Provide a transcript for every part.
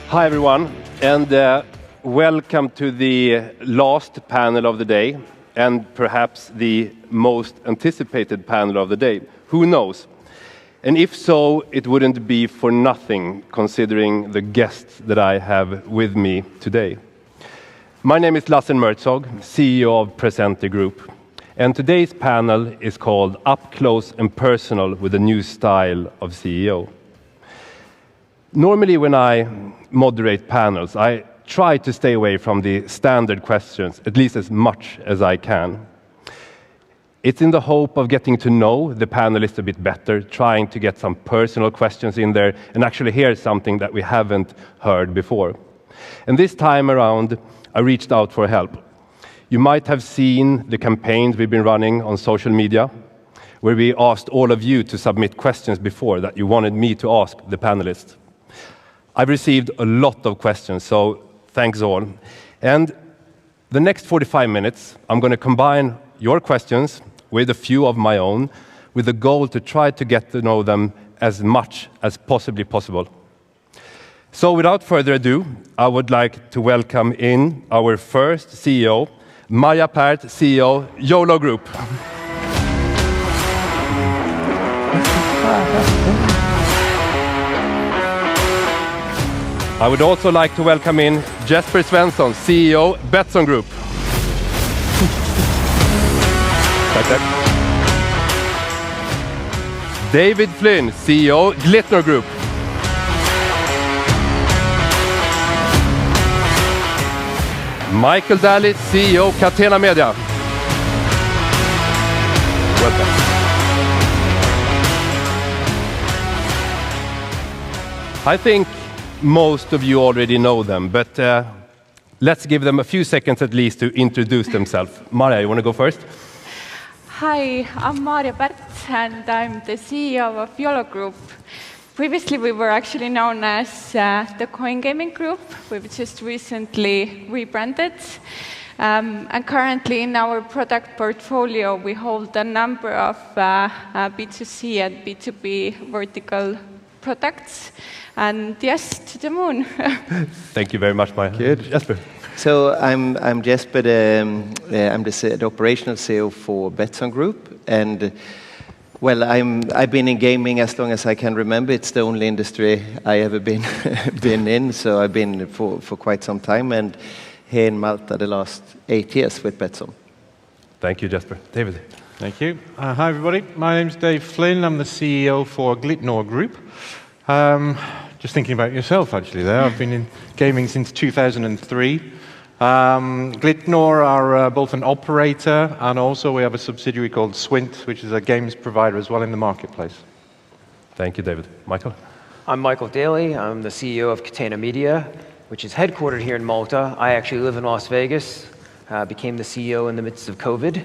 Hi everyone, and welcome to the last panel of the day, and perhaps the most anticipated panel of the day. Who knows? And if so, it wouldn't be for nothing, considering the guests that I have with me today. My name is Lahcene Merzoug, CEO of PressEnter Group, and today's panel is called Up Close and Personal with a New Style of CEO. Normally when I moderate panels, I try to stay away from the standard questions, at least as much as I can. It's in the hope of getting to know the panelists a bit better, trying to get some personal questions in there, and actually hear something that we haven't heard before. And this time around, I reached out for help. You might have seen the campaigns we've been running on social media, where we asked all of you to submit questions before that you wanted me to ask the panelists. I've received a lot of questions, so thanks all. And the next 45 minutes, I'm going to combine your questions with a few of my own, with the goal to try to get to know them as much as possibly possible. So without further ado, I would like to welcome in our first CEO, Maarja Pärt, CEO, Yolo Group. I would also like to welcome in Jesper Svensson, CEO, Betsson Group. David Flynn, CEO, Glitnor Group. Michael Daly, CEO, Catena Media. Welcome. I think most of you already know them, but let's give them a few seconds at least to introduce themselves. Maarja, you want to go first? Hi, I'm Maarja Pärt, and I'm the CEO of Yolo Group. Previously, we were actually known as the Coin Gaming Group. We've just recently rebranded. And currently in our product portfolio, we hold a number of B2C and B2B vertical products. And yes, to the moon. Thank you very much, Maarja. Good. Jesper. So I'm Jesper, I'm the operational CEO for Betsson Group, and well, I've been in gaming as long as I can remember. It's the only industry I ever been in, so I've been for quite some time, and here in Malta the last 8 years with Betsson. Thank you, Jesper. David. Thank you. Hi, everybody. My name's Dave Flynn. I'm the CEO for Glitnor Group. Just thinking about yourself, actually, there. I've been in gaming since 2003. Glitnor are both an operator, and also we have a subsidiary called Swint, which is a games provider as well in the marketplace. Thank you, David. Michael? I'm Michael Daly. I'm the CEO of Catena Media, which is headquartered here in Malta. I actually live in Las Vegas, became the CEO in the midst of COVID.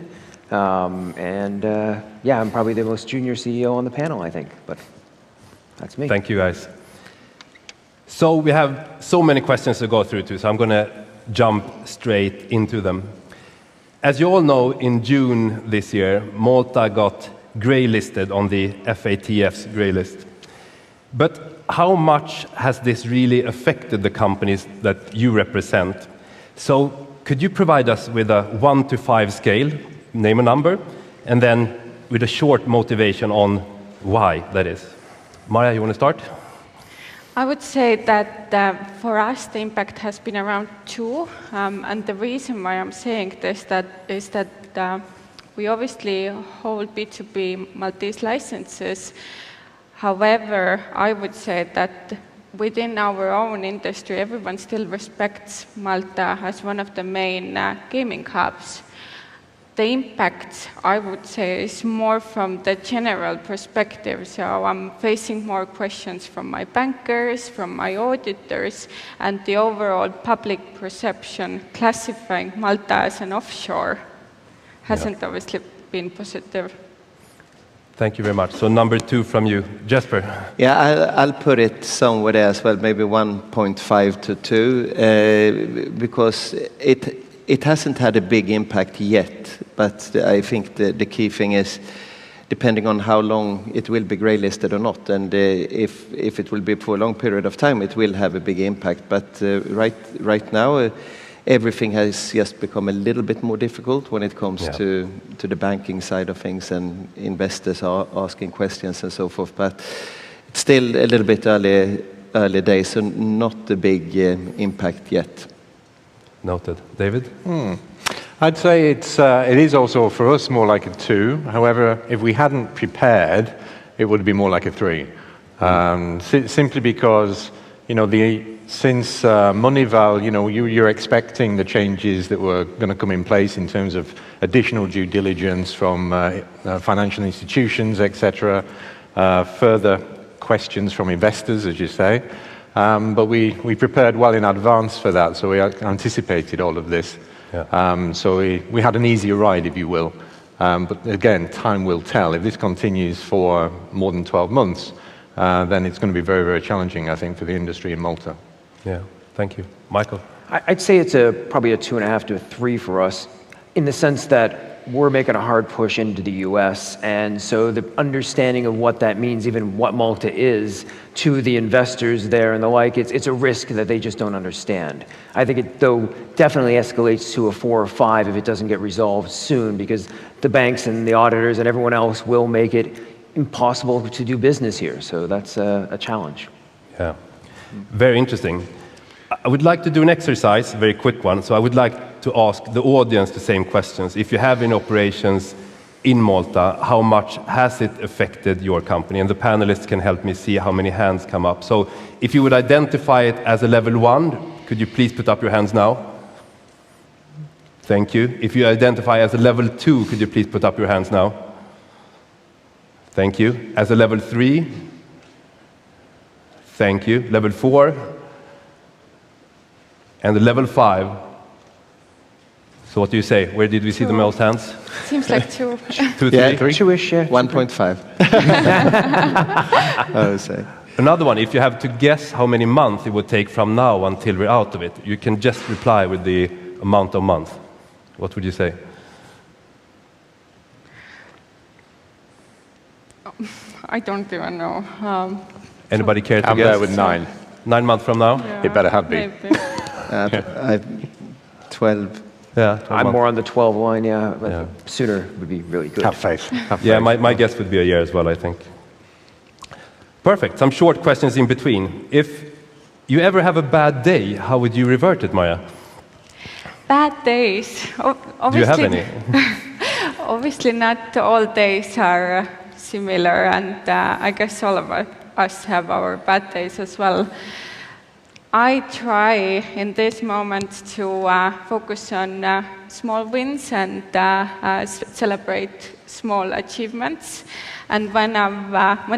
Yeah, I'm probably the most junior CEO on the panel, I think, but that's me. Thank you, guys. So we have so many questions to go through too, so I'm going to jump straight into them. As you all know, in June this year, Malta got grey-listed on the FATF's grey list. But how much has this really affected the companies that you represent? So could you provide us with a 1 to 5 scale, name a number, and then with a short motivation on why that is? Maarja, you want to start? I would say that for us, the impact has been around 2. And the reason why I'm saying this is that we obviously hold B2B Maltese licenses. However, I would say that within our own industry, everyone still respects Malta as one of the main gaming hubs. The impact, I would say, is more from the general perspective. So I'm facing more questions from my bankers, from my auditors, and the overall public perception classifying Malta as an offshore hasn't obviously been positive. Thank you very much. So number 2 from you, Jesper. Yeah, I'll put it somewhere there as well, maybe 1.5 to 2, because it hasn't had a big impact yet, but I think the key thing is depending on how long it will be grey-listed or not. And if it will be for a long period of time, it will have a big impact. But right now, everything has just become a little bit more difficult when it comes to the banking side of things, and investors are asking questions and so forth. But it's still a little bit early days, so not a big impact yet. Noted. David? I'd say it is also for us more like a 2. However, if we hadn't prepared, it would be more like a 3. Simply because, since Moneyval, you're expecting the changes that were going to come in place in terms of additional due diligence from financial institutions, etc., further questions from investors, as you say. But we prepared well in advance for that, so we anticipated all of this. So we had an easier ride, if you will. But again, time will tell. If this continues for more than 12 months, then it's going to be very, very challenging, I think, for the industry in Malta. Yeah, thank you. Michael? I'd say it's probably a 2.5 to a 3 for us, in the sense that we're making a hard push into the US, and so the understanding of what that means, even what Malta is, to the investors there and the like, it's a risk that they just don't understand. I think it, though, definitely escalates to a 4 or 5 if it doesn't get resolved soon, because the banks and the auditors and everyone else will make it impossible to do business here, so that's a challenge. Yeah, very interesting. I would like to do an exercise, a very quick one. So I would like to ask the audience the same questions. If you have any operations in Malta, how much has it affected your company? And the panelists can help me see how many hands come up. So if you would identify it as a level 1, could you please put up your hands now? Thank you. If you identify as a level 2, could you please put up your hands now? Thank you. As a level 3? Thank you. Level 4? And the level 5. So what do you say? Where did we see the most hands? Seems like 2. 2, 3? Yeah, 2-ish, yeah. 1.5. I would say. Another one, if you have to guess how many months it would take from now until we're out of it, you can just reply with the amount of months. What would you say? I don't even know. Anybody care to I'm guess? there with 9. 9 months from now? Yeah, It better have been. maybe. 12. Yeah. 12 I'm months. more on the 12 line, yeah, but Yeah. sooner would be really good. Have faith. Have Yeah, faith. my guess would be a year as well, I think. Perfect. Some short questions in between. If you ever have a bad day, how would you revert it, Maarja? Bad days. Do you have any? Obviously, not all days are similar, and I guess all of us have our bad days as well. I try in this moment to focus on small wins and celebrate small achievements. And when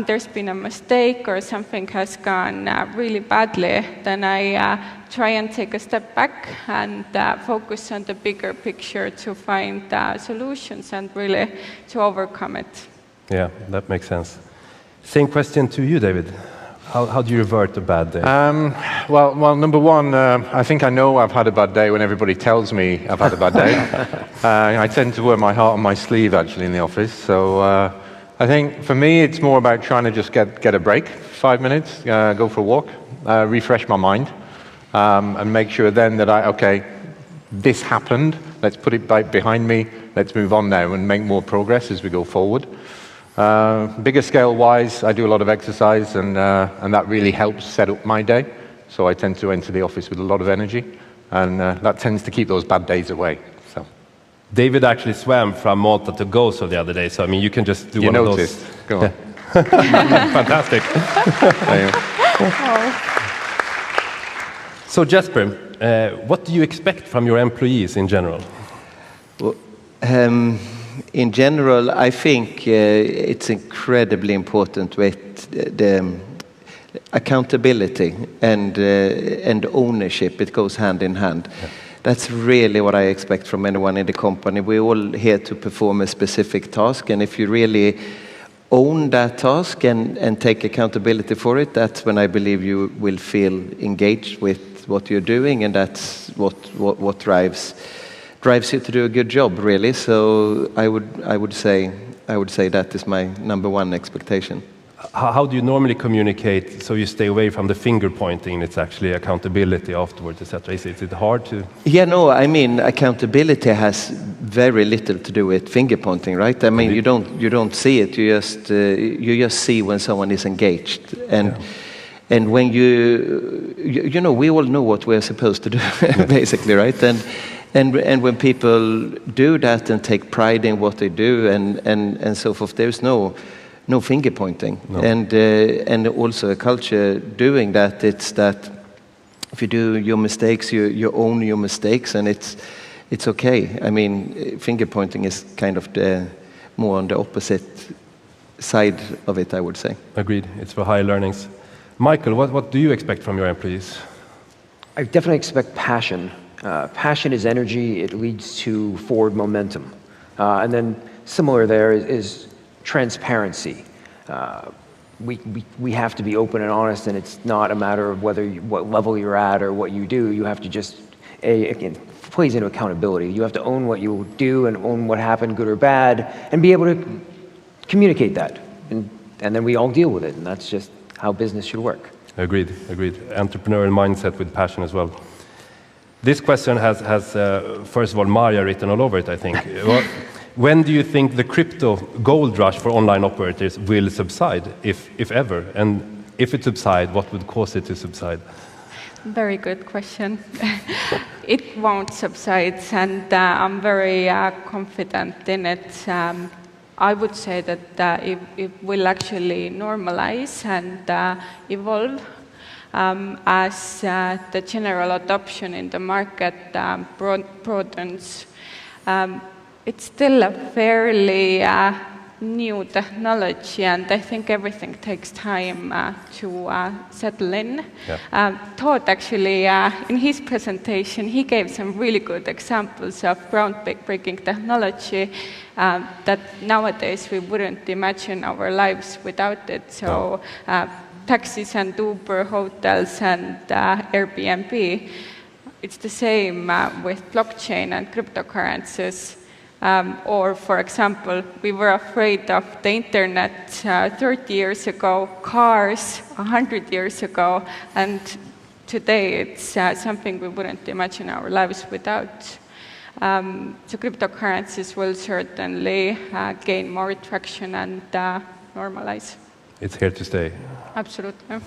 there's been a mistake or something has gone really badly, then I try and take a step back and focus on the bigger picture to find solutions and really to overcome it. Yeah, that makes sense. Same question to you, David. How do you revert a bad day? Well, number one, I think I know I've had a bad day when everybody tells me I've had a bad day. I tend to wear my heart on my sleeve, actually, in the office. So I think for me, it's more about trying to just get a break, 5 minutes, go for a walk, refresh my mind, and make sure then that okay, this happened, let's put it back behind me, let's move on now and make more progress as we go forward. Bigger scale-wise, I do a lot of exercise, and that really helps set up my day. So I tend to enter the office with a lot of energy, and that tends to keep those bad days away. So David actually swam from Malta to Gozo the other day, so I mean, you can just do one of those. Go on. Fantastic. So Jesper, what do you expect from your employees in general? Well, in general, I think it's incredibly important with the accountability and ownership. It goes hand in hand. Yeah. That's really what I expect from anyone in the company. We're all here to perform a specific task, and if you really own that task and take accountability for it, that's when I believe you will feel engaged with what you're doing, and that's what drives you to do a good job, really. So I would say I would say that is my number one expectation. How do you normally communicate so you stay away from the finger pointing? It's actually accountability afterwards, etc. Is it hard to? Yeah, no, I mean accountability has very little to do with finger pointing, right? I mean, you don't see it. You just see when someone is engaged, and when you know, we all know what we're supposed to do, basically, right? And when people do that and take pride in what they do and so forth, there's no finger pointing. No. And also a culture doing that, it's that if you do your mistakes, you own your mistakes, and it's okay. I mean, finger pointing is kind of more on the opposite side of it, I would say. Agreed. It's for high learnings. Michael, what do you expect from your employees? I definitely expect passion. Passion is energy. It leads to forward momentum. And then similar there is transparency. We have to be open and honest, and it's not a matter of what level you're at or what you do. You have to just, again, plays into accountability. You have to own what you do and own what happened, good or bad, and be able to communicate that. And then we all deal with it, and that's just how business should work. Agreed. Entrepreneurial mindset with passion as well. This question has first of all, Maarja written all over it, I think. When do you think the crypto gold rush for online operators will subside, if ever? And if it subsides, what would cause it to subside? Very good question. It won't subside, and I'm very confident in it. I would say that it will actually normalize and evolve as the general adoption in the market broadens. It's still a fairly new technology, and I think everything takes time to settle in. Yeah. Todd actually, in his presentation, he gave some really good examples of groundbreaking technology that nowadays we wouldn't imagine our lives without it. So taxis and Uber, hotels and Airbnb. It's the same with blockchain and cryptocurrencies. Or, for example, we were afraid of the internet 30 years ago, cars 100 years ago, and today it's something we wouldn't imagine our lives without. So cryptocurrencies will certainly gain more traction and normalize. It's here to stay. Absolutely.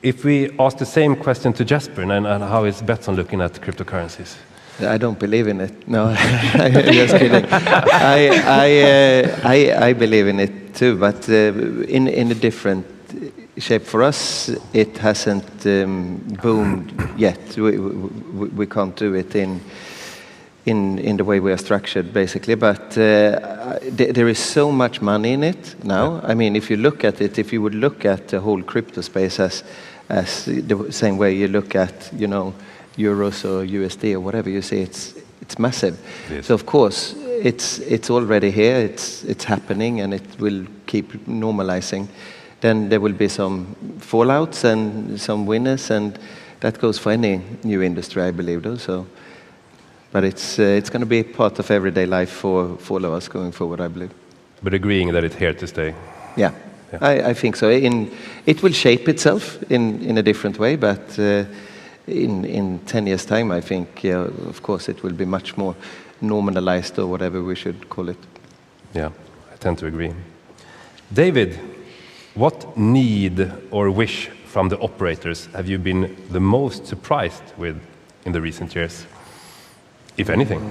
If we ask the same question to Jesper, and how is Betsson looking at cryptocurrencies? I don't believe in it. No, I'm just kidding. I believe in it too, but in a different shape. For us, it hasn't boomed yet. We can't do it in the way we are structured, basically. But there is so much money in it now. I mean, if you look at it, if you would look at the whole crypto space as the same way you look at, you know, euros or USD or whatever, you see it's massive. Yes. So of course it's already here, it's happening, and it will keep normalizing. Then there will be some fallouts and some winners, and that goes for any new industry, I believe, though. So, but it's going to be part of everyday life for all of us going forward, I believe. But agreeing that it's here to stay. Yeah. I think so. It will shape itself in a different way, but in 10 years' time, I think, of course, it will be much more normalized, or whatever we should call it. Yeah, I tend to agree. David, what need or wish from the operators have you been the most surprised with in the recent years, if anything?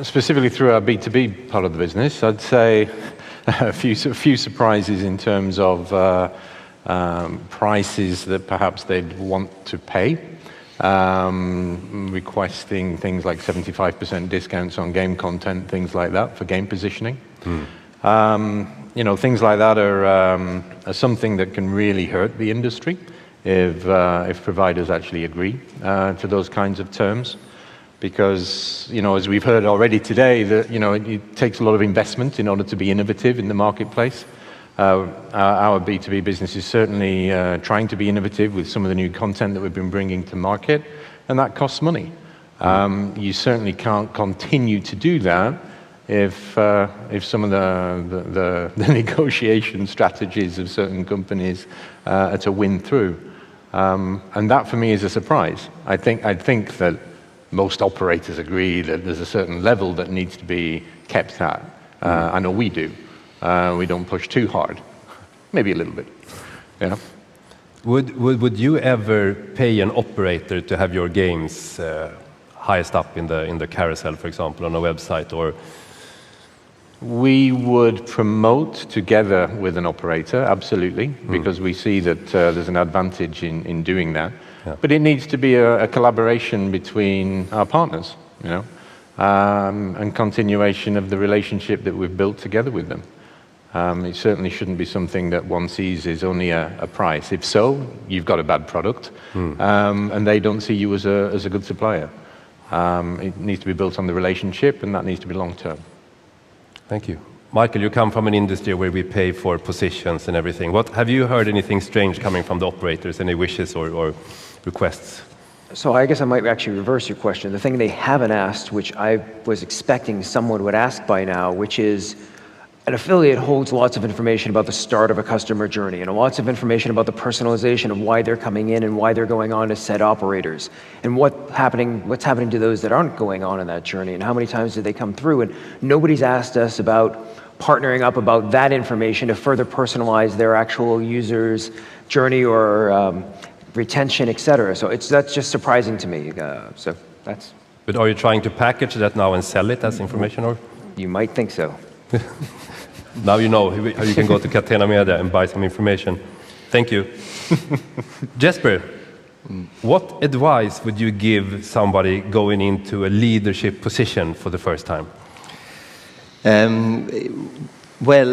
Specifically through our B2B part of the business, I'd say a few surprises in terms of prices that perhaps they'd want to pay, requesting things like 75% discounts on game content, things like that for game positioning. You know, things like that are something that can really hurt the industry if providers actually agree to those kinds of terms. Because, you know, as we've heard already today, that, you know, it takes a lot of investment in order to be innovative in the marketplace. Our B2B business is certainly trying to be innovative with some of the new content that we've been bringing to market, and that costs money. You certainly can't continue to do that if some of the negotiation strategies of certain companies are to win through. And that for me is a surprise. I think that most operators agree that there's a certain level that needs to be kept at. I know we do. We don't push too hard. Maybe a little bit. Yeah. Would you ever pay an operator to have your games highest up in the carousel, for example, on a website, or? We would promote together with an operator, absolutely, because we see that there's an advantage in doing that. Yeah. But it needs to be a collaboration between our partners, you know, and continuation of the relationship that we've built together with them. It certainly shouldn't be something that one sees as only a price. If so, you've got a bad product, and they don't see you as a good supplier. It needs to be built on the relationship, and that needs to be long-term. Thank you. Michael, you come from an industry where we pay for positions and everything. Have you heard anything strange coming from the operators, any wishes or requests? So I guess I might actually reverse your question. The thing they haven't asked, which I was expecting someone would ask by now, which is, an affiliate holds lots of information about the start of a customer journey and lots of information about the personalization of why they're coming in and why they're going on to said operators and what's happening to those that aren't going on in that journey and how many times did they come through. And nobody's asked us about partnering up about that information to further personalize their actual user's journey or retention, etc. So that's just surprising to me. But are you trying to package that now and sell it as information, or? You might think so. Now you know how you can go to Catena Media and buy some information. Thank you. Jesper, what advice would you give somebody going into a leadership position for the first time? Well,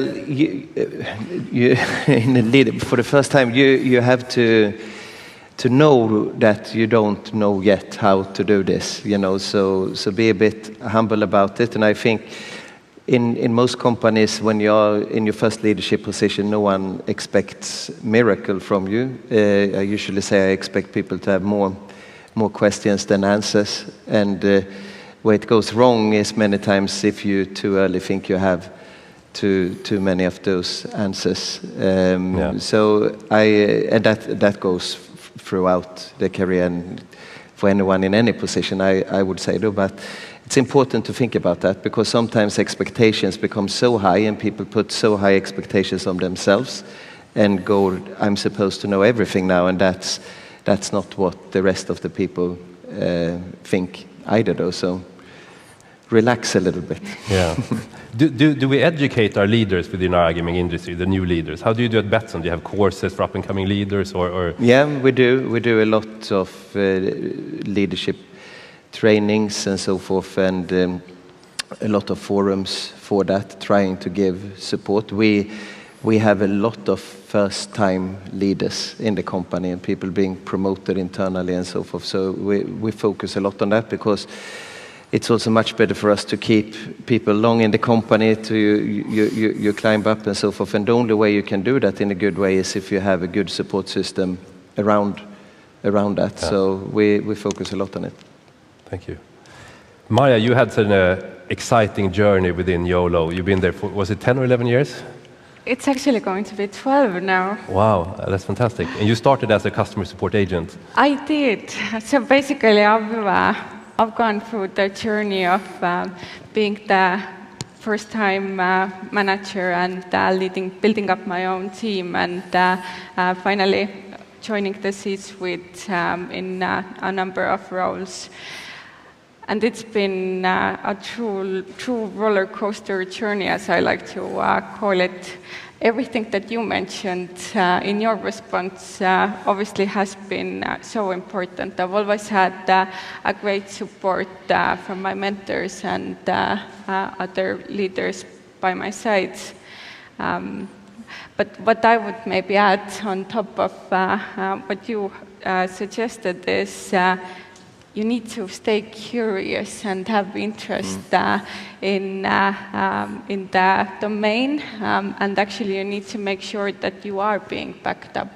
for the first time, you have to know that you don't know yet how to do this, you know. So be a bit humble about it. And I think in most companies, when you're in your first leadership position, no one expects miracle from you. I usually say I expect people to have more questions than answers. And where it goes wrong is many times if you too early think you have too many of those answers. So and that goes throughout the career and for anyone in any position, I would say though. But it's important to think about that because sometimes expectations become so high and people put so high expectations on themselves and go, I'm supposed to know everything now, and that's not what the rest of the people think either though. So relax a little bit. Yeah. Do we educate our leaders within our gaming industry, the new leaders? How do you do at Betsson? Do you have courses for up-and-coming leaders? Or? Yeah, we do. We do a lot of leadership trainings and so forth, and a lot of forums for that, trying to give support. We have a lot of first-time leaders in the company and people being promoted internally and so forth. So we focus a lot on that because it's also much better for us to keep people long in the company, you climb up and so forth. And the only way you can do that in a good way is if you have a good support system around that. Yeah. So we focus a lot on it. Thank you. Maarja, you had an exciting journey within Yolo. You've been there for, was it 10 or 11 years? It's actually going to be 12 now. Wow, that's fantastic. And you started as a customer support agent. I did. So basically, I've gone through the journey of being the first-time manager and building up my own team, and finally joining the C-suite in a number of roles. And it's been a true roller coaster journey, as I like to call it. Everything that you mentioned in your response obviously has been so important. I've always had a great support from my mentors and other leaders by my side. But what I would maybe add on top of what you suggested is you need to stay curious and have interest in the domain, and actually you need to make sure that you are being backed up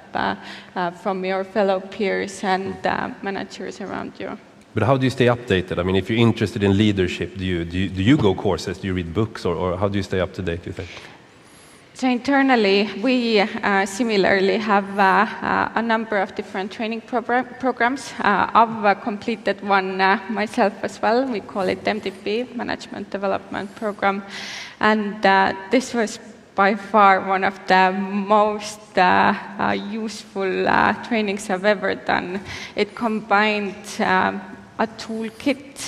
from your fellow peers and managers around you. But how do you stay updated? I mean, if you're interested in leadership, do you go courses? Do you read books? Or how do you stay up to date, do you think? So internally, we similarly have a number of different training programs. I've completed one myself as well. We call it MDP, Management Development Program. And this was by far one of the most useful trainings I've ever done. It combined a toolkit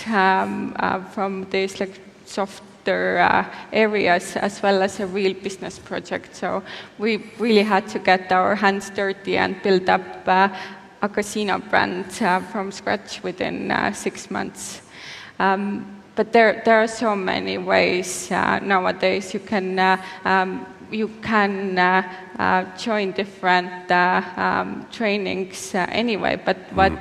from these like softer areas as well as a real business project. So we really had to get our hands dirty and build up a casino brand from scratch within 6 months. But there are so many ways nowadays you can join different trainings anyway, but what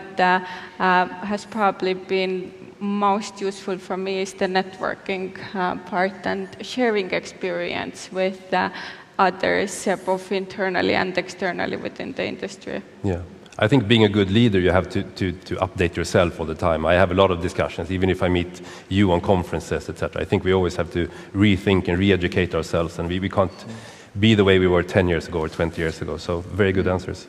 has probably been most useful for me is the networking part and sharing experience with others, both internally and externally within the industry. Yeah. I think being a good leader, you have to update yourself all the time. I have a lot of discussions, even if I meet you on conferences, etc. I think we always have to rethink and re-educate ourselves, and we can't be the way we were 10 years ago or 20 years ago. So very good answers.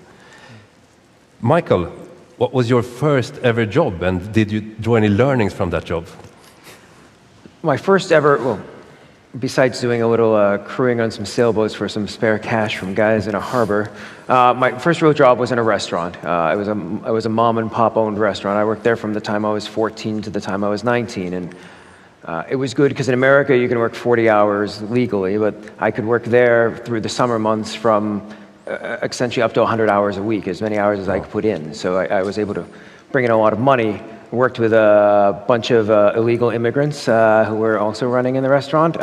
Michael, what was your first ever job, and did you draw any learnings from that job? My first ever, well, besides doing a little crewing on some sailboats for some spare cash from guys in a harbor, my first real job was in a restaurant. It was a mom and pop owned restaurant. I worked there from the time I was 14 to the time I was 19. And it was good because in America you can work 40 hours legally, but I could work there through the summer months from essentially up to 100 hours a week, as many hours as I could put in. So I was able to bring in a lot of money. Worked with a bunch of illegal immigrants who were also running in the restaurant.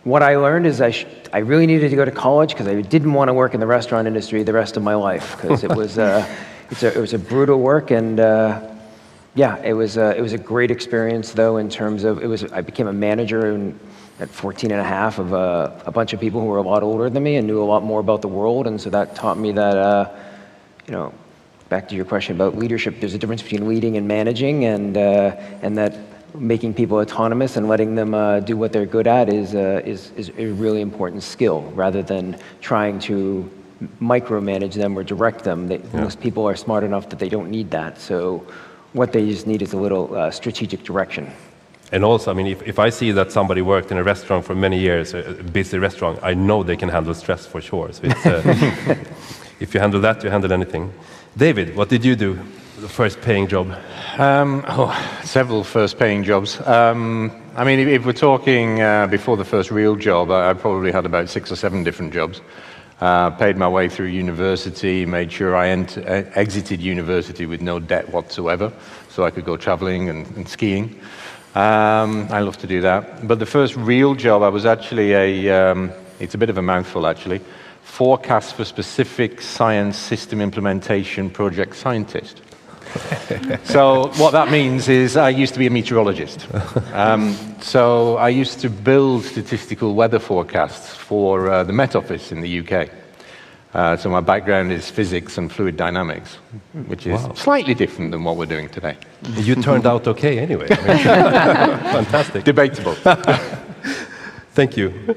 What I learned is I really needed to go to college because I didn't want to work in the restaurant industry the rest of my life, because it was it was a brutal work, and yeah, it was a great experience though in terms of I became a manager at 14 and a half of a bunch of people who were a lot older than me and knew a lot more about the world, and so that taught me that back to your question about leadership, there's a difference between leading and managing, and that making people autonomous and letting them do what they're good at is a really important skill, rather than trying to micromanage them or direct them. Most people are smart enough that they don't need that. So what they just need is a little strategic direction. And also, I mean, if I see that somebody worked in a restaurant for many years, a busy restaurant, I know they can handle stress for sure. So it's, if you handle that, you handle anything. David, what did you do, the first paying job? Several first paying jobs. I mean, if we're talking before the first real job, I probably had about 6 or 7 different jobs. Paid my way through university, made sure I exited university with no debt whatsoever, so I could go traveling and skiing. I love to do that. But the first real job, I was actually it's a bit of a mouthful actually, forecast for specific science system implementation project scientist. So what that means is I used to be a meteorologist. So I used to build statistical weather forecasts for the Met Office in the UK. So my background is physics and fluid dynamics, which is slightly different than what we're doing today. You turned out okay anyway. Fantastic. Debatable. Thank you.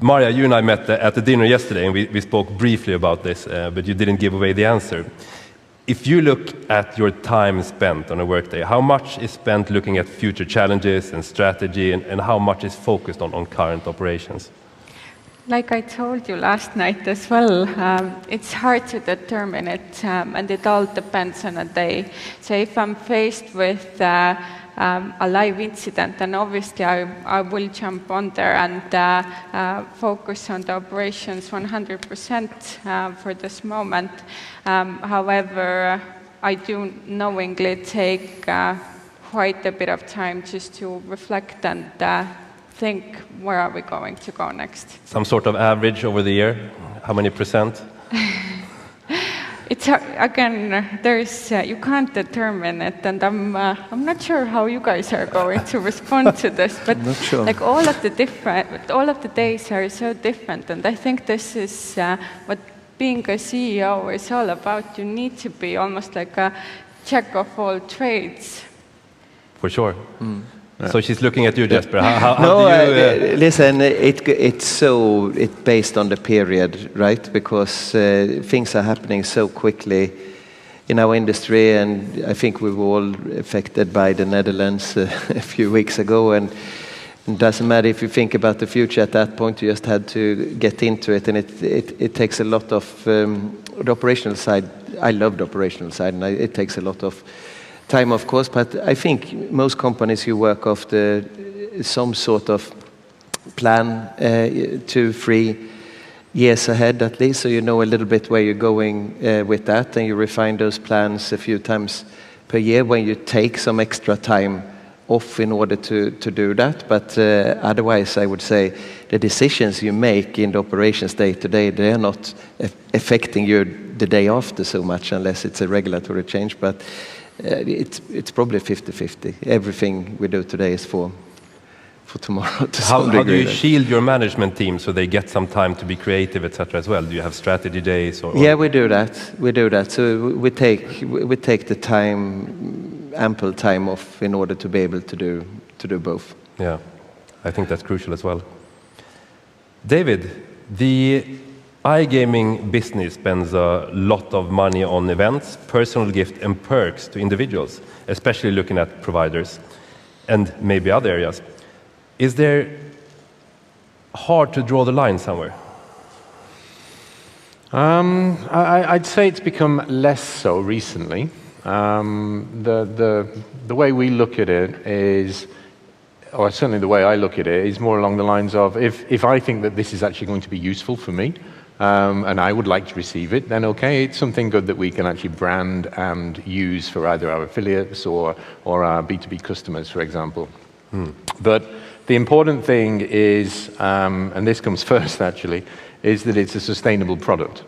Maarja, you and I met at the dinner yesterday, and we spoke briefly about this, but you didn't give away the answer. If you look at your time spent on a workday, how much is spent looking at future challenges and strategy, and how much is focused on current operations? Like I told you last night as well, it's hard to determine it, and it all depends on a day. So if I'm faced with a live incident, then obviously I will jump on there and focus on the operations 100% for this moment. However, I do knowingly take quite a bit of time just to reflect and think, where are we going to go next? Some sort of average over the year? How many percent? It's again, there's you can't determine it, and I'm not sure how you guys are going to respond to this, but not sure. Like all of the days are so different, and I think this is what being a CEO is all about. You need to be almost like a jack of all trades, For sure. So she's looking at you, Jesper. How No, do you... listen, it's based on the period, right? Because things are happening so quickly in our industry, and I think we were all affected by the Netherlands a few weeks ago, and it doesn't matter if you think about the future at that point, you just had to get into it, and it takes a lot of the operational side. I love the operational side, and it takes a lot of time, of course, but I think most companies, you work off some sort of plan 2-3 years ahead at least, so you know a little bit where you're going with that, and you refine those plans a few times per year when you take some extra time off in order to do that. But otherwise, I would say the decisions you make in the operations day to day, they are not affecting you the day after so much, unless it's a regulatory change. But it's probably 50-50. Everything we do today is for tomorrow to some degree. How do you shield your management team so they get some time to be creative, etc. as well? Do you have strategy days? Yeah, we do that. So we take the time, ample time off in order to be able to do both. Yeah, I think that's crucial as well. David, the iGaming business spends a lot of money on events, personal gift and perks to individuals, especially looking at providers and maybe other areas. Is there hard to draw the line somewhere? I'd say it's become less so recently. The way we look at it is, or certainly the way I look at it, is more along the lines of if I think that this is actually going to be useful for me, and I would like to receive it, then okay, it's something good that we can actually brand and use for either our affiliates or our B2B customers, for example. But the important thing is, and this comes first actually, is that it's a sustainable product.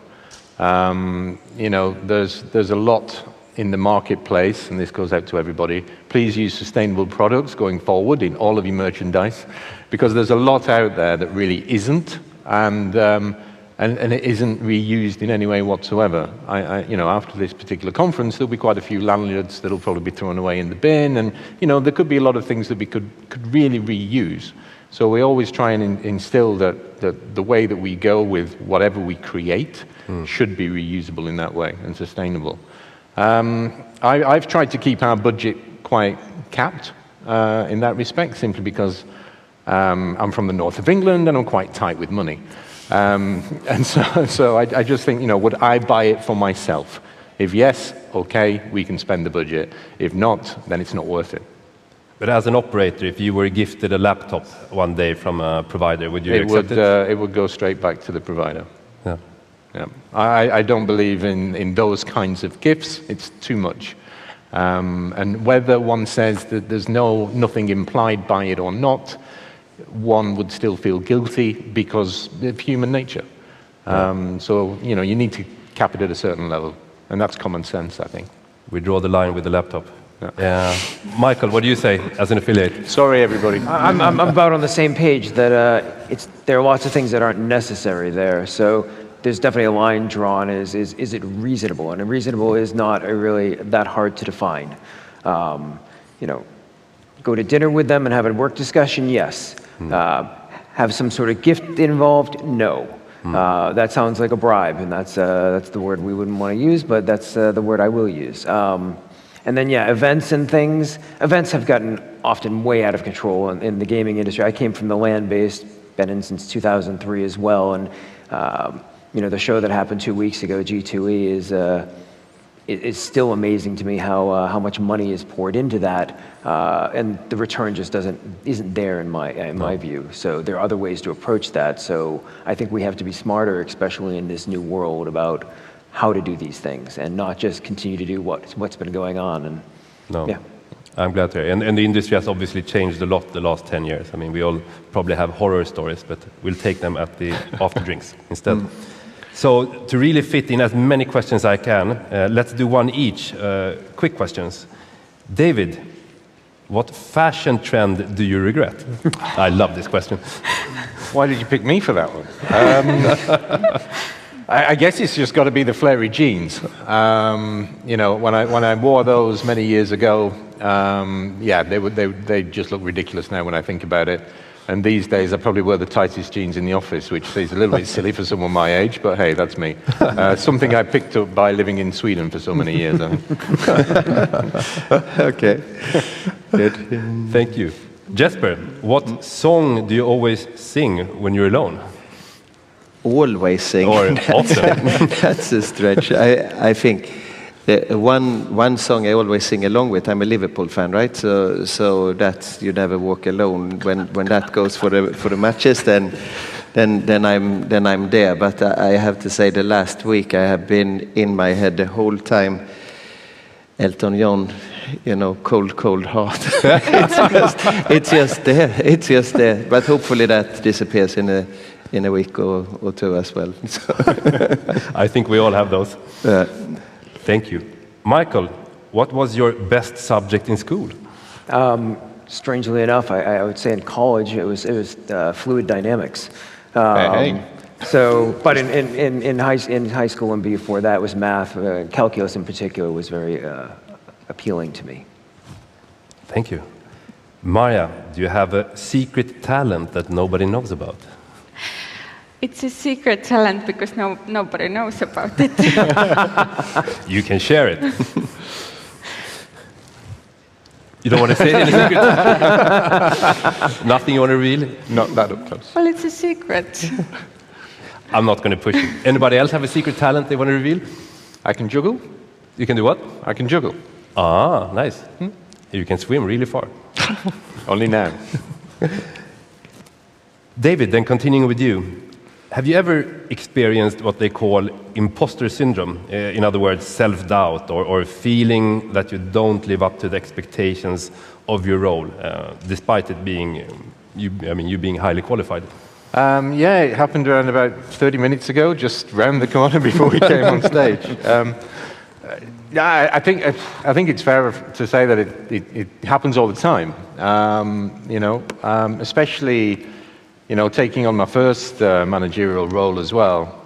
You know, there's a lot in the marketplace, and this goes out to everybody. Please use sustainable products going forward in all of your merchandise, because there's a lot out there that really isn't, and it isn't reused in any way whatsoever. You know, after this particular conference, there'll be quite a few lanyards that'll probably be thrown away in the bin, and you know, there could be a lot of things that we could really reuse. So we always try and instill that the way that we go with whatever we create should be reusable in that way and sustainable. I've tried to keep our budget quite capped in that respect, simply because I'm from the north of England and I'm quite tight with money. And so I just think, you know, would I buy it for myself? If yes, okay, we can spend the budget. If not, then it's not worth it. But as an operator, if you were gifted a laptop one day from a provider, would you accept it? It would go straight back to the provider. Yeah. Yeah. I don't believe in those kinds of gifts. It's too much. And whether one says that there's nothing implied by it or not, one would still feel guilty because of human nature. So, you know, you need to cap it at a certain level, and that's common sense, I think. We draw the line with the laptop. Yeah. Michael, what do you say as an affiliate? Sorry, everybody. I'm about on the same page that there are lots of things that aren't necessary there. So there's definitely a line drawn. Is it reasonable? And reasonable is not really that hard to define. You know, go to dinner with them and have a work discussion? Yes. Have some sort of gift involved? No. That sounds like a bribe, and that's the word we wouldn't want to use, but that's the word I will use. And then, yeah, events and things. Events have gotten often way out of control in the gaming industry. I came from the land-based, been in since 2003 as well, and you know, the show that happened 2 weeks ago, G2E, is still amazing to me how much money is poured into that, and the return just isn't there in my view. So there are other ways to approach that. So I think we have to be smarter, especially in this new world, about how to do these things and not just continue to do what's been going on. And yeah. I'm glad to hear. And the industry has obviously changed a lot the last 10 years. I mean, we all probably have horror stories, but we'll take them at the after drinks instead. So to really fit in as many questions as I can, let's do one each. Quick questions. David, what fashion trend do you regret? I love this question. Why did you pick me for that one? I guess it's just got to be the flary jeans. You know, when I wore those many years ago, Yeah, they just look ridiculous now when I think about it. And these days, I probably wear the tightest jeans in the office, which seems a little bit silly for someone my age, but hey, that's me. Something I picked up by living in Sweden for so many years, I think. Okay. Good. Thank you. Jesper, what song do you always sing when you're alone? Always sing. Or often? That's a stretch. I think the one song I always sing along with. I'm a Liverpool fan, right? So that's "You Never Walk Alone." When that goes for the matches, then I'm there. But I have to say, the last week I have been in my head the whole time. Elton John, Cold, Cold Heart. it's just there. It's just there. But hopefully that disappears in a week or two as well. I think we all have those. Thank you. Michael, what was your best subject in school? Strangely enough, I would say in college it was fluid dynamics. So, but in high school and before that was math. Calculus in particular was very appealing to me. Thank you. Maarja, do you have a secret talent that nobody knows about? It's a secret talent because nobody knows about it. You can share it. You don't want to say any secret? Nothing you want to reveal? Not that up close. Well, it's a secret. I'm not going to push you. Anybody else have a secret talent they want to reveal? I can juggle. You can do what? I can juggle. Ah, nice. You can swim really far. Only now. David, then continuing with you. Have you ever experienced what they call imposter syndrome? In other words, self-doubt or feeling that you don't live up to the expectations of your role, despite it being you being highly qualified? Yeah, it happened around about 30 minutes ago, just round the corner before we came on stage. I think it's fair to say that it happens all the time. Especially taking on my first managerial role as well.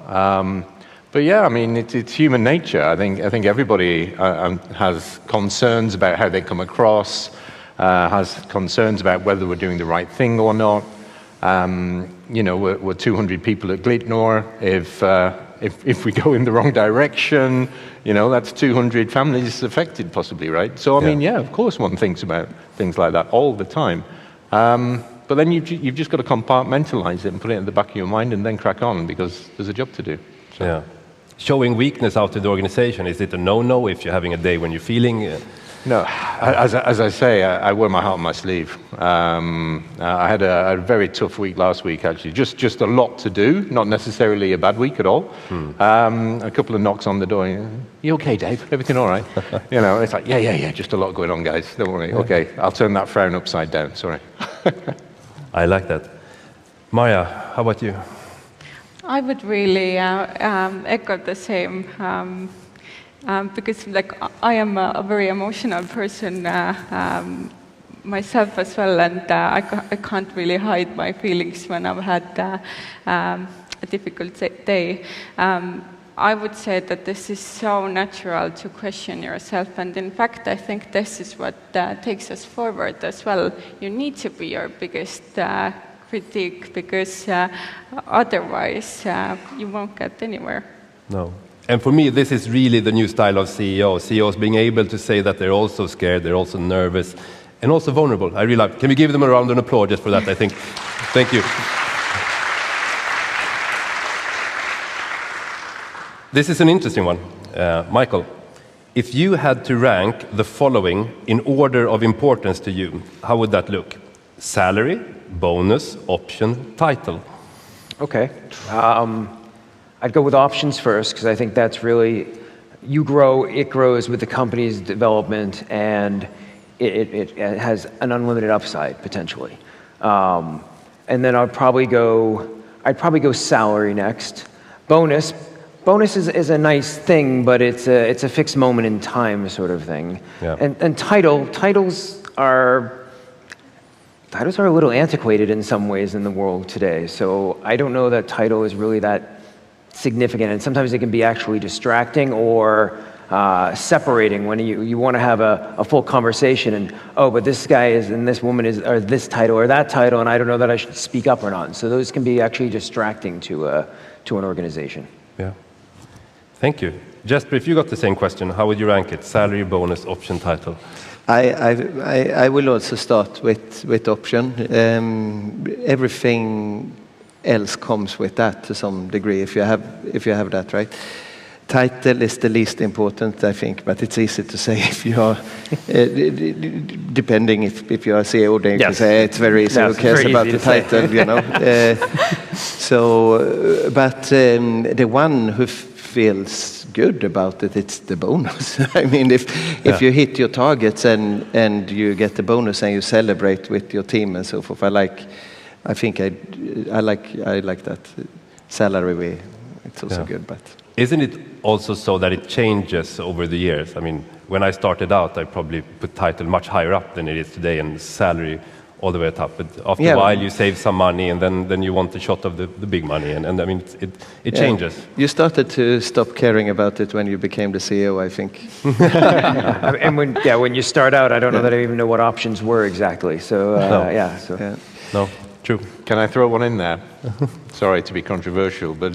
But yeah, I mean, it's human nature. I think everybody has concerns about how they come across, has concerns about whether we're doing the right thing or not. We're 200 people at Glitnor. If we go in the wrong direction, that's 200 families affected possibly, right? So, I mean, yeah, of course one thinks about things like that all the time. But then you've just got to compartmentalize it and put it in the back of your mind and then crack on because there's a job to do. So. Yeah. Showing weakness out to the organization, is it a no-no if you're having a day when you're feeling... No, as I say, I wear my heart on my sleeve. I had a very tough week last week, actually. Just a lot to do, not necessarily a bad week at all. A couple of knocks on the door. You okay, Dave? Everything all right? It's like, yeah, just a lot going on, guys. Don't worry. Okay, I'll turn that frown upside down. Sorry. I like that. Maarja, how about you? I would really echo the same. Because I am a very emotional person myself as well, and I can't really hide my feelings when I've had a difficult day. I would say that this is so natural to question yourself, and in fact I think this is what takes us forward as well. You need to be your biggest critique, because otherwise you won't get anywhere. No. And for me, this is really the new style of CEO. CEOs being able to say that they're also scared, they're also nervous, and also vulnerable. I really like. Can we give them a round of applause just for that, I think? Thank you. This is an interesting one. Michael, if you had to rank the following in order of importance to you, how would that look? Salary, bonus, option, title. Okay. I'd go with options first, because I think that's really, you grow, it grows with the company's development, and it has an unlimited upside, potentially. And then I'd probably go salary next. Bonus is a nice thing, but it's a fixed moment in time sort of thing. Yeah. And titles are a little antiquated in some ways in the world today, so I don't know that title is really that significant, and sometimes it can be actually distracting or separating when you want to have a full conversation and, oh, but this guy is, and this woman is, or this title or that title, and I don't know that I should speak up or not. So those can be actually distracting to an organization. Yeah. Thank you. Jesper, if you got the same question, how would you rank it? Salary, bonus, option, title? I will also start with option. Everything else comes with that to some degree if you have that, right? Title is the least important, I think, but it's easy to say if you are, depending if you are CEO, then you can say it's very easy. Who cares about the title, you know? But the one who feels good about it, it's the bonus. I mean, if you hit your targets and you get the bonus and you celebrate with your team and so forth, I like that salary. It's also good, but. Isn't it also so that it changes over the years? I mean, when I started out, I probably put title much higher up than it is today, and salary all the way at top. But after a while, you save some money, and then you want the shot of the big money, and I mean, it changes. You started to stop caring about it when you became the CEO, I think. And when you start out, I don't know that I even know what options were exactly. So No, true. Can I throw one in there? Sorry to be controversial, but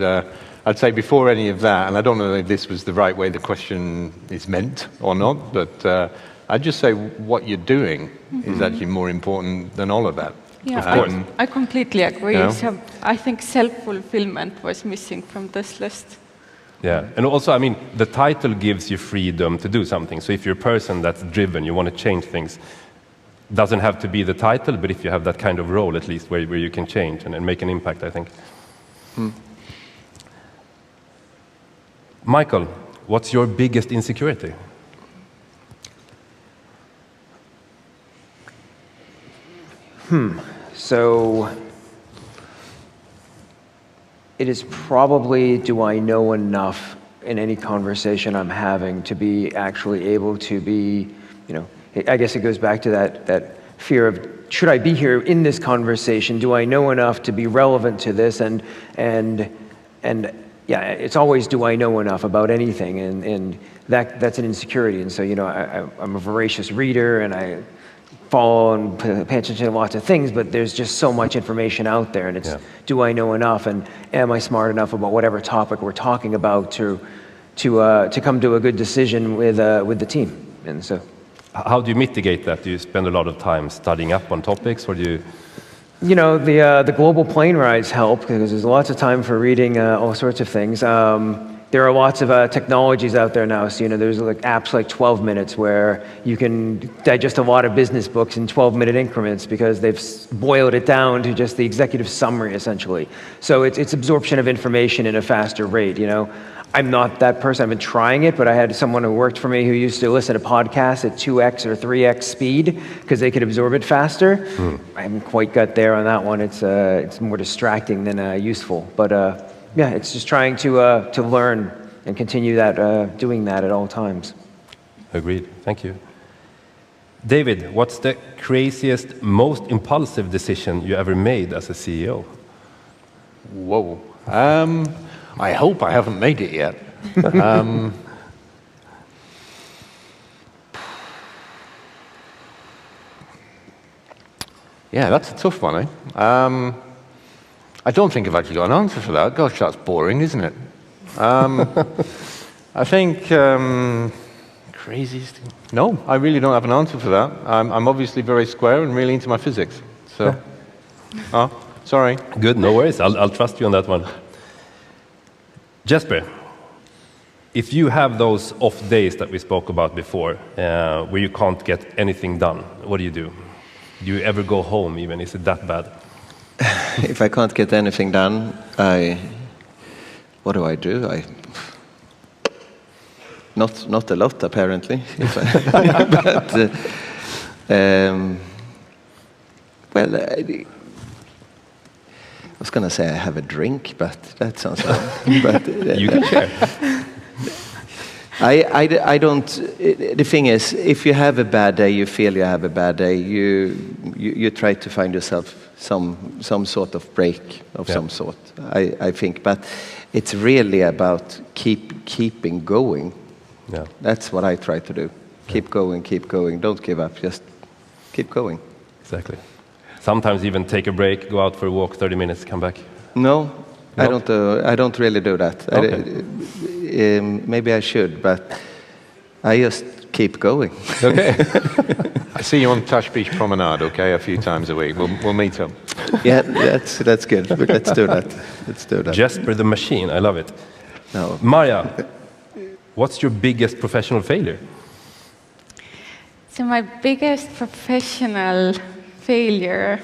I'd say before any of that, and I don't know if this was the right way the question is meant or not, but I'd just say what you're doing is actually more important than all of that. Yeah, of course. I completely agree. You know? So I think self-fulfillment was missing from this list. Yeah, and also, I mean, the title gives you freedom to do something. So if you're a person that's driven, you want to change things, doesn't have to be the title, but if you have that kind of role at least where you can change and make an impact, I think. Michael, what's your biggest insecurity? So it is probably, do I know enough in any conversation I'm having to be actually able to be, you know, I guess it goes back to that fear of, should I be here in this conversation? Do I know enough to be relevant to this? And yeah, it's always, do I know enough about anything? And that's an insecurity. And so, you know, I'm a voracious reader and I follow and pay attention to lots of things, but there's just so much information out there, and it's, do I know enough, and am I smart enough about whatever topic we're talking about to come to a good decision with the team? And so, how do you mitigate that? Do you spend a lot of time studying up on topics, or do you? You know, the global plane rides help because there's lots of time for reading all sorts of things. There are lots of technologies out there now. So, you know, there's like apps like 12 Minutes where you can digest a lot of business books in 12-minute increments because they've boiled it down to just the executive summary, essentially. So it's absorption of information in a faster rate, you know. I'm not that person. I've been trying it, but I had someone who worked for me who used to listen to podcasts at 2x or 3x speed because they could absorb it faster. I haven't quite got there on that one. It's more distracting than useful. But yeah, it's just trying to learn and continue that doing that at all times. Agreed. Thank you. David, what's the craziest, most impulsive decision you ever made as a CEO? Whoa. I hope I haven't made it yet. Yeah, that's a tough one, eh? I don't think I've actually got an answer for that. Gosh, that's boring, isn't it? I think craziest thing. No, I really don't have an answer for that. I'm obviously very square and really into my physics. So, sorry. Good, no worries. I'll trust you on that one. Jesper, if you have those off days that we spoke about before, where you can't get anything done, what do? Do you ever go home even? Is it that bad? If I can't get anything done, what do? Not a lot, apparently. But, well, I was going to say I have a drink, but that sounds wrong. But, you can share. I don't. The thing is, if you have a bad day, you feel you have a bad day, you try to find yourself some sort of break of some sort. I think, but it's really about keeping going. Yeah. That's what I try to do. Keep going, don't give up, just keep going. Exactly. Sometimes even take a break, go out for a walk, 30 minutes, come back. No, No? I don't really do that. Okay. Maybe I should, but I just keep going. Okay. I see you on Tash Beach Promenade, okay, a few times a week. We'll meet up. Yeah, that's good. Let's do that. Let's do that. Jesper the machine, I love it. No. Maarja, what's your biggest professional failure? So my biggest professional failure,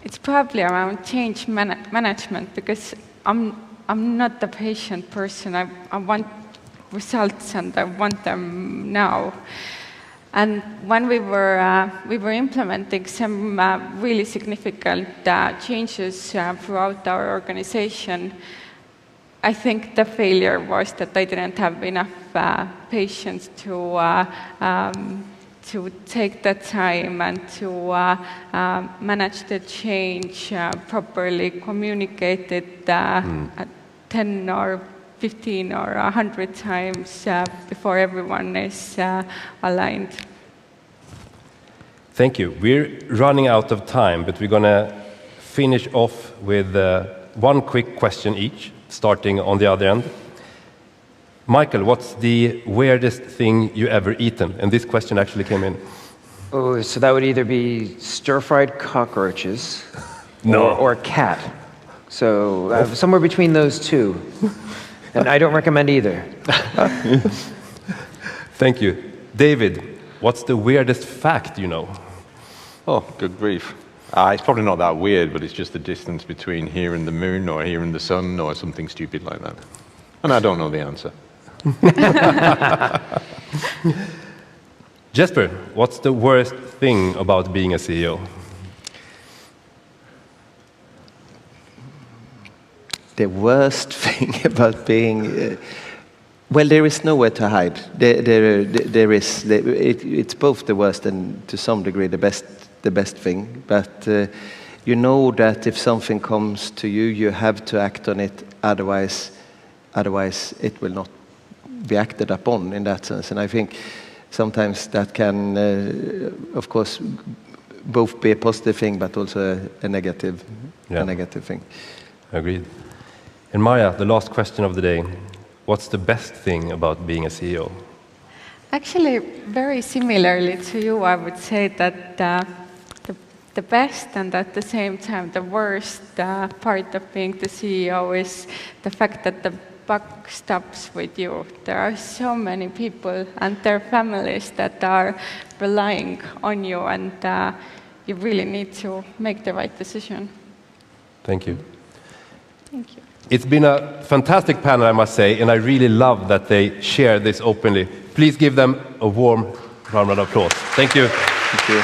it's probably around change management, because I'm not a patient person. I want results and I want them now. And when we were implementing some really significant changes throughout our organization, I think the failure was that I didn't have enough patience to take the time and to manage the change properly, communicate it 10 or 15 or 100 times before everyone is aligned. Thank you. We're running out of time, but we're going to finish off with one quick question each, starting on the other end. Michael, what's the weirdest thing you ever eaten? And this question actually came in. Oh, so that would either be stir-fried cockroaches or cat. So somewhere between those two. And I don't recommend either. Thank you. David, what's the weirdest fact you know? Oh, good grief. It's probably not that weird, but it's just the distance between here and the moon, or here and the sun, or something stupid like that. And I don't know the answer. Jesper, what's the worst thing about being a CEO? The worst thing about being, well, there is nowhere to hide. It's both the worst and to some degree the best thing. But you know that if something comes to you, you have to act on it. Otherwise it will not be acted upon in that sense. And I think sometimes that can, of course, both be a positive thing, but also a negative thing. Agreed. And Maarja, the last question of the day. What's the best thing about being a CEO? Actually, very similarly to you, I would say that the best and at the same time the worst part of being the CEO is the fact that the buck stops with you. There are so many people and their families that are relying on you, and you really need to make the right decision. Thank you. Thank you. It's been a fantastic panel, I must say, and I really love that they share this openly. Please give them a warm round of applause. Thank you. Thank you.